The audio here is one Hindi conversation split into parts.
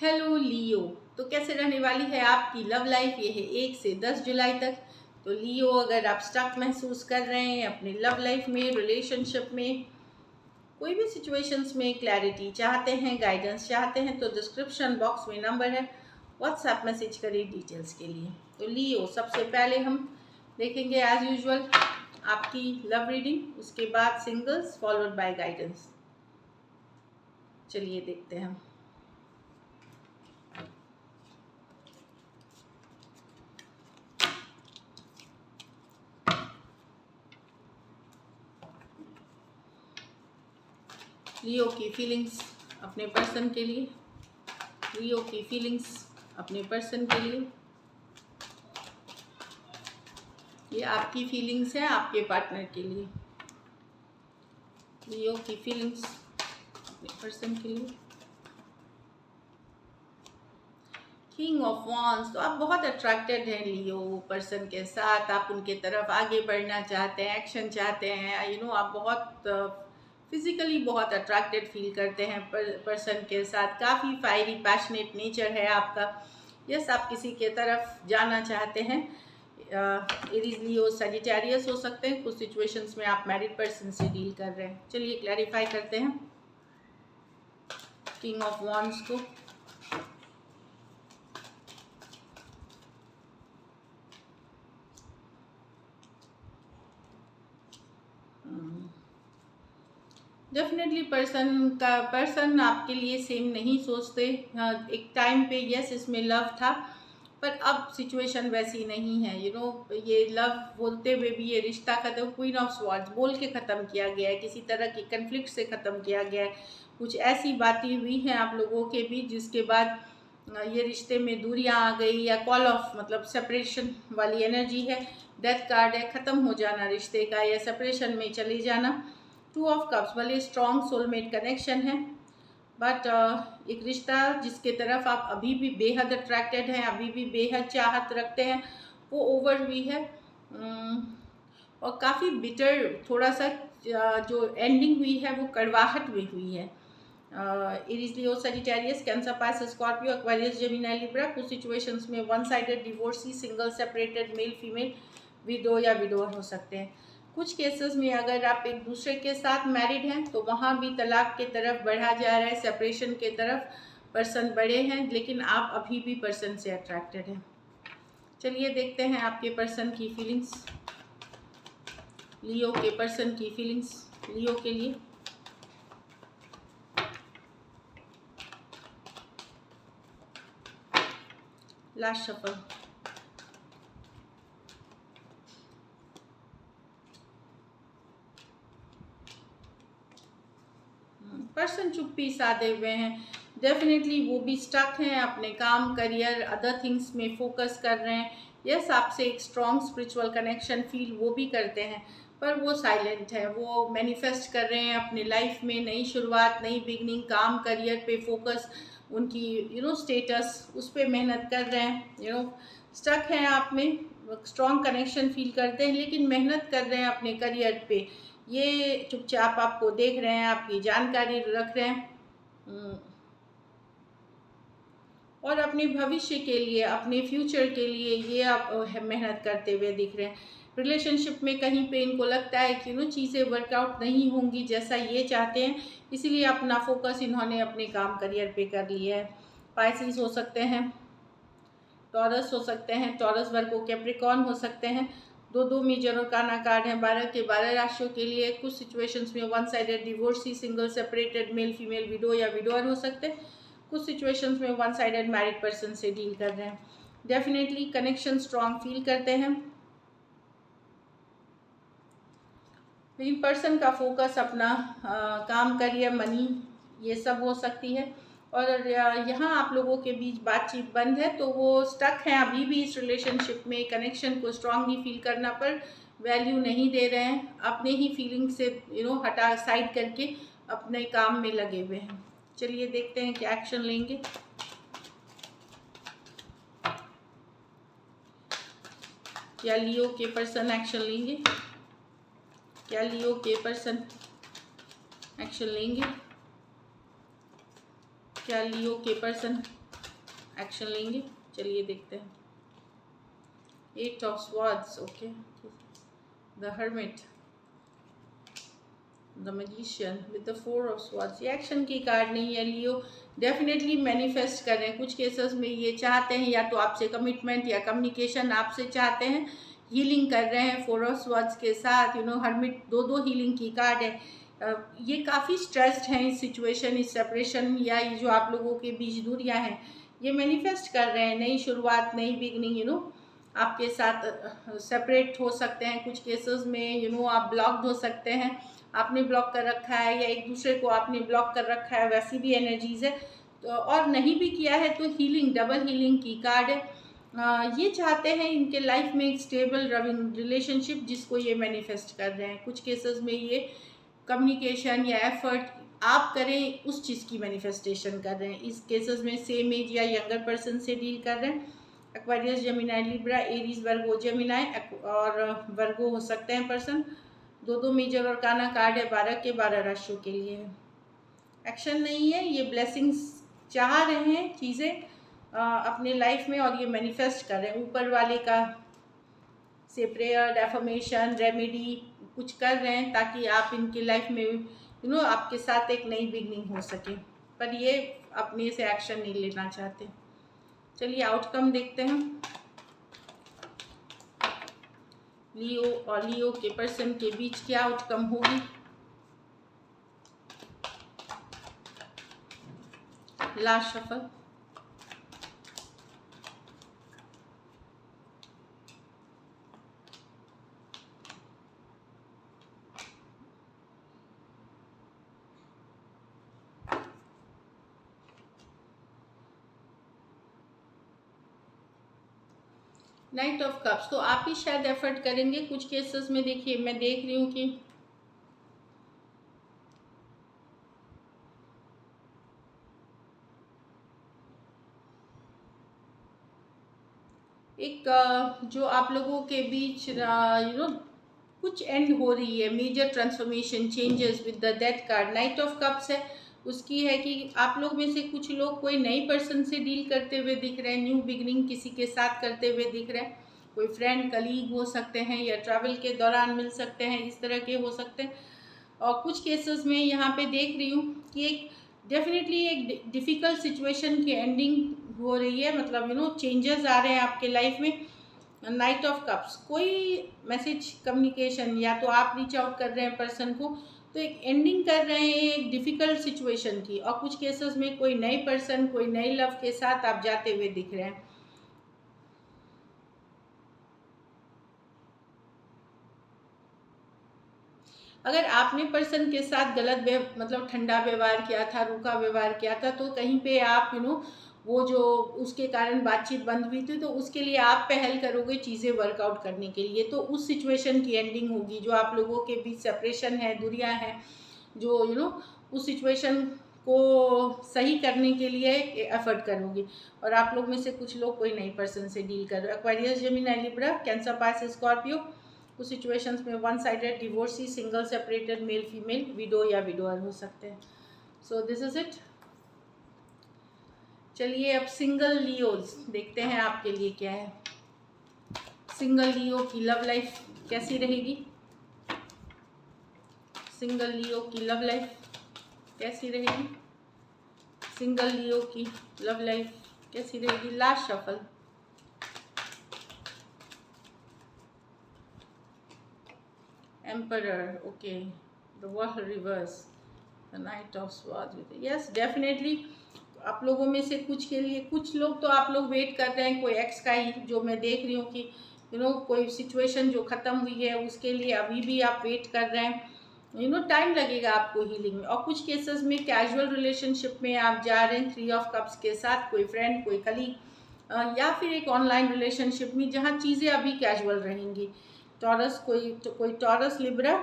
हेलो लियो। तो कैसे रहने वाली है आपकी लव लाइफ? ये है 1 से 10 जुलाई तक। तो लियो, अगर आप स्टक महसूस कर रहे हैं अपनी लव लाइफ में, रिलेशनशिप में, कोई भी सिचुएशंस में क्लैरिटी चाहते हैं, गाइडेंस चाहते हैं, तो डिस्क्रिप्शन बॉक्स में नंबर है, व्हाट्सएप मैसेज करिए डिटेल्स के लिए। तो लियो, सबसे पहले हम देखेंगे एज यूजुअल आपकी लव रीडिंग, उसके बाद सिंगल्स फॉलोड बाय गाइडेंस। चलिए देखते हैं। लियो की फीलिंग्स अपने पर्सन के लिए, लियो की फीलिंग्स अपने पर्सन के लिए। ये आपकी फीलिंग्स है आपके पार्टनर के लिए। लियो की फीलिंग्स अपने पर्सन के लिए। किंग ऑफ वॉन्ड्स, तो आप बहुत अट्रैक्टेड हैं लियो पर्सन के साथ। आप उनके तरफ आगे बढ़ना चाहते हैं, एक्शन चाहते हैं। आप बहुत फिजिकली बहुत अट्रैक्टेड फील करते हैं पर्सन के साथ। काफ़ी फायरी पैशनेट नेचर है आपका। यस, आप किसी के तरफ जाना चाहते हैं। एरीज, लियो, सजिटेरियस हो सकते हैं। कुछ सिचुएशंस में आप मैरिड पर्सन से डील कर रहे हैं। चलिए क्लैरिफाई करते हैं किंग ऑफ वॉन्ड्स को। डेफिनेटली पर्सन आपके लिए सेम नहीं सोचते। एक टाइम पे यस इसमें लव था, पर अब सिचुएशन वैसी नहीं है। ये लव बोलते हुए भी ये रिश्ता ख़त्म, क्वीन ऑफ स्वॉर्ड्स बोल के ख़त्म किया गया है। किसी तरह की कन्फ्लिक्ट से ख़त्म किया गया है। कुछ ऐसी बातें हुई हैं आप लोगों के बीच जिसके बाद ये रिश्ते में दूरियां आ गई, या कॉल ऑफ मतलब सेपरेशन वाली एनर्जी है। डेथ कार्ड है, ख़त्म हो जाना रिश्ते का, या सेपरेशन में चले जाना। 2 ऑफ कप्स, भले स्ट्रॉन्ग सोलमेट कनेक्शन है, बट एक रिश्ता जिसके तरफ आप अभी भी बेहद अट्रैक्टेड हैं, अभी भी बेहद चाहत रखते हैं, वो ओवर हुई है। और काफ़ी बिटर, थोड़ा सा जो एंडिंग हुई है वो कड़वाहट में हुई है। Aries, Leo, Sagittarius, Cancer, Pisces, Scorpio, Aquarius, Gemini, Libra. कुछ सिचुएशंस में one sided divorcee, single, separated, male female, widow या विडोअर हो सकते हैं। कुछ केसेस में अगर आप एक दूसरे के साथ मैरिड हैं तो वहाँ भी तलाक के तरफ बढ़ा जा रहा है, सेपरेशन के तरफ पर्सन बड़े हैं, लेकिन आप अभी भी पर्सन से अट्रैक्टेड हैं। चलिए देखते हैं आपके पर्सन की फीलिंग्स, लियो के पर्सन की फीलिंग्स लियो के लिए। Last shuffle. पर्सन चुप्पी साधे हुए हैं। डेफिनेटली वो भी स्टक हैं अपने काम, करियर, अदर थिंग्स में फोकस कर रहे हैं। यस, आपसे एक स्ट्रॉन्ग स्पिरिचुअल कनेक्शन फील वो भी करते हैं, पर वो साइलेंट है। वो मैनिफेस्ट कर रहे हैं अपनी लाइफ में नई शुरुआत, नई बिगनिंग, काम, करियर पे फोकस, उनकी स्टेटस, उस पर मेहनत कर रहे हैं। स्टक हैं आप में, स्ट्रॉन्ग कनेक्शन फील करते हैं, लेकिन मेहनत कर रहे हैं अपने करियर पे। ये चुपचाप आपको देख रहे हैं, आपकी जानकारी रख रहे हैं, और अपने भविष्य के लिए, अपने फ्यूचर के लिए ये आप मेहनत करते हुए दिख रहे हैं। रिलेशनशिप में कहीं पे इनको लगता है कि चीज़ें वर्कआउट नहीं होंगी जैसा ये चाहते हैं, इसीलिए अपना फोकस इन्होंने अपने काम, करियर पे कर लिया है। पाइसेस हो सकते हैं, टॉरस हो सकते हैं, टॉरस, वर्गो, कैप्रिकॉर्न हो सकते हैं। दो मेजर और काना कार्ड हैं 12 के 12 राशियों के लिए। कुछ सिचुएशंस में one sided divorcee, single, separated, male female, widow या विडोअर हो सकते हैं। कुछ सिचुएशंस में वन साइडेड मैरिड पर्सन से डील कर रहे हैं। डेफिनेटली कनेक्शन स्ट्रॉन्ग फील करते हैं, लेकिन पर्सन का फोकस अपना काम, करियर, मनी, ये सब हो सकती है। और यहाँ आप लोगों के बीच बातचीत बंद है, तो वो स्टक हैं अभी भी इस रिलेशनशिप में। कनेक्शन को स्ट्रांगली फील करना पर वैल्यू नहीं दे रहे हैं, अपने ही फीलिंग से हटा साइड करके अपने काम में लगे हुए हैं। चलिए देखते हैं क्या एक्शन लेंगे। क्या लियो के पर्सन एक्शन लेंगे? क्या लियो के पर्सन एक्शन लेंगे? क्या लियो के पर्सन एक्शन लेंगे। चलिए देखते हैं। 8 of swords, okay, the hermit, the magician with the 4 of swords. ये एक्शन की कार्ड नहीं है। लियो डेफिनेटली मैनिफेस्ट कर रहे हैं। कुछ केसेस में ये चाहते हैं या तो आपसे कमिटमेंट या कम्युनिकेशन आपसे चाहते हैं, हीलिंग कर रहे हैं 4 ऑफ स्वॉर्ड्स के साथ। हर्मिट दो हीलिंग की कार्ड है। ये काफ़ी स्ट्रेस्ड हैं इस सिचुएशन, इस सेपरेशन या ये जो आप लोगों के बीच दूरियां हैं, ये मैनिफेस्ट कर रहे हैं नई शुरुआत, नई बिगनिंग। आपके साथ सेपरेट हो सकते हैं कुछ केसेस में। आप ब्लॉक्ड हो सकते हैं, आपने ब्लॉक कर रखा है या एक दूसरे को आपने ब्लॉक कर रखा है, वैसी भी एनर्जीज है। तो और नहीं भी किया है तो हीलिंग, डबल हीलिंग की कार्ड है। ये चाहते हैं इनके लाइफ में एक स्टेबल रिलेशनशिप, जिसको ये मैनिफेस्ट कर रहे हैं। कुछ केसेस में ये कम्युनिकेशन या एफर्ट आप करें उस चीज़ की मैनिफेस्टेशन कर रहे हैं। इस केसेस में सेम एज या यंगर पर्सन से डील कर रहे हैं। एक्वेरियस, जेमिनाई, लिब्रा, एरीज, वर्गो, जेमिनाई और वर्गो हो सकते हैं पर्सन। दो मेजर और काना कार्ड है 12 के 12 राशियों के लिए है। एक्शन नहीं है, ये ब्लेसिंग्स चाह रहे हैं चीज़ें अपने लाइफ में और ये मैनिफेस्ट कर रहे हैं। ऊपर वाले का से प्रेयर, एफर्मेशन, रेमेडी कुछ कर रहे हैं ताकि आप इनकी लाइफ में आपके साथ एक नई बिगनिंग हो सके, पर ये अपने से एक्शन नहीं लेना चाहते। चलिए आउटकम देखते हैं। लियो और लियो के पर्सन के बीच क्या आउटकम होगी। Last shuffle, night of cups. तो आप ही शायद एफर्ट करेंगे कुछ केसेस में। देखिए मैं देख रही हूँ कि एक जो आप लोगों के बीच कुछ एंड हो रही है, major transformation, changes with the death card. Knight of cups है, उसकी है कि आप लोग में से कुछ लोग कोई नई पर्सन से डील करते हुए दिख रहे हैं, न्यू बिगनिंग किसी के साथ करते हुए दिख रहे हैं। कोई फ्रेंड, कलीग हो सकते हैं या ट्रैवल के दौरान मिल सकते हैं, इस तरह के हो सकते हैं। और कुछ केसेस में यहाँ पे देख रही हूँ कि एक डेफिनेटली एक डिफ़िकल्ट सिचुएशन की एंडिंग हो रही है। मतलब चेंजेस आ रहे हैं आपके लाइफ में। नाइट ऑफ कप्स, कोई मैसेज, कम्युनिकेशन, या तो आप रीच आउट कर रहे हैं पर्सन को, तो एक एंडिंग कर रहे हैं एक डिफ़िकल्ट सिचुएशन की। और कुछ केसेस में कोई नई पर्सन, कोई नई लव के साथ आप जाते हुए दिख रहे हैं। अगर आपने पर्सन के साथ गलत मतलब ठंडा व्यवहार किया था, रूखा व्यवहार किया था, तो कहीं पे आप वो जो उसके कारण बातचीत बंद हुई थी, तो उसके लिए आप पहल करोगे चीज़ें वर्कआउट करने के लिए। तो उस सिचुएशन की एंडिंग होगी। जो आप लोगों के बीच सेपरेशन है, दूरियां हैं, जो उस सिचुएशन को सही करने के लिए एफर्ट करोगे। और आप लोग में से कुछ लोग कोई नई पर्सन से डील कर रहे हो। Aquarius, Gemini, Libra, cancer, Pisces, Scorpio. कुछ सिचुएशंस में one sided, divorcee, single, separated, male female, widow या विडोअर हो सकते हैं। So this is it. चलिए अब सिंगल लियोज देखते हैं आपके लिए क्या है। सिंगल लियो की लव लाइफ कैसी रहेगी। सिंगल लियो की लव लाइफ कैसी रहेगी। सिंगल लियो की लव लाइफ कैसी रहेगी। Last shuffle, emperor, okay, the world reverse, the night of swords with, yes definitely आप लोगों में से कुछ के लिए, कुछ लोग तो आप लोग वेट कर रहे हैं कोई एक्स का ही, जो मैं देख रही हूँ कि कोई सिचुएशन जो ख़त्म हुई है उसके लिए अभी भी आप वेट कर रहे हैं। टाइम लगेगा आपको हीलिंग में। और कुछ केसेस में कैजुअल रिलेशनशिप में आप जा रहे हैं 3 ऑफ कप्स के साथ, कोई फ्रेंड, कोई कलीग, या फिर एक ऑनलाइन रिलेशनशिप में जहाँ चीज़ें अभी कैजुअल रहेंगी। टॉरस, कोई टॉरस, लिब्रा,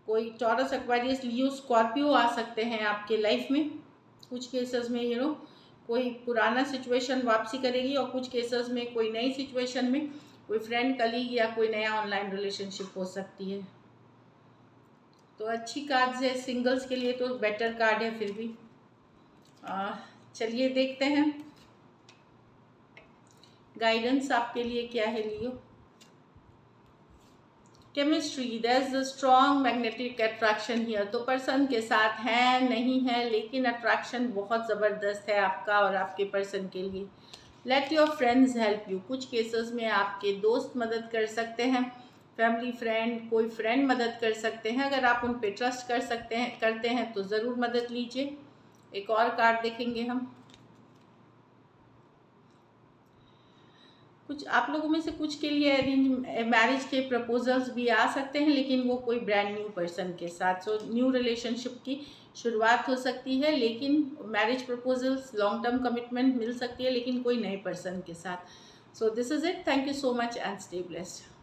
कोई टॉरस, एक्वेरियस, लियो, स्कॉर्पियो आ सकते हैं आपके लाइफ में। कुछ केसेस में कोई पुराना सिचुएशन वापसी करेगी, और कुछ केसेस में कोई नई सिचुएशन में कोई फ्रेंड, कलीग या कोई नया ऑनलाइन रिलेशनशिप हो सकती है। तो अच्छी कार्ड्स है सिंगल्स के लिए, तो बेटर कार्ड है फिर भी। चलिए देखते हैं गाइडेंस आपके लिए क्या है Leo? Chemistry, there is a strong magnetic attraction here. तो पर्सन के साथ है नहीं है, लेकिन अट्रैक्शन बहुत ज़बरदस्त है आपका और आपके पर्सन के लिए। Let your friends help you. कुछ केसेस में आपके दोस्त मदद कर सकते हैं, फैमिली फ्रेंड, कोई फ्रेंड मदद कर सकते हैं। अगर आप उन पे ट्रस्ट करते हैं तो ज़रूर मदद लीजिए। एक और कार्ड देखेंगे हम। कुछ आप लोगों में से कुछ के लिए अरेंज मैरिज के प्रपोजल्स भी आ सकते हैं, लेकिन वो कोई ब्रांड न्यू पर्सन के साथ। सो न्यू रिलेशनशिप की शुरुआत हो सकती है, लेकिन marriage proposals, long term commitment मिल सकती है, लेकिन कोई नए पर्सन के साथ। So this is it. Thank you so much and stay blessed.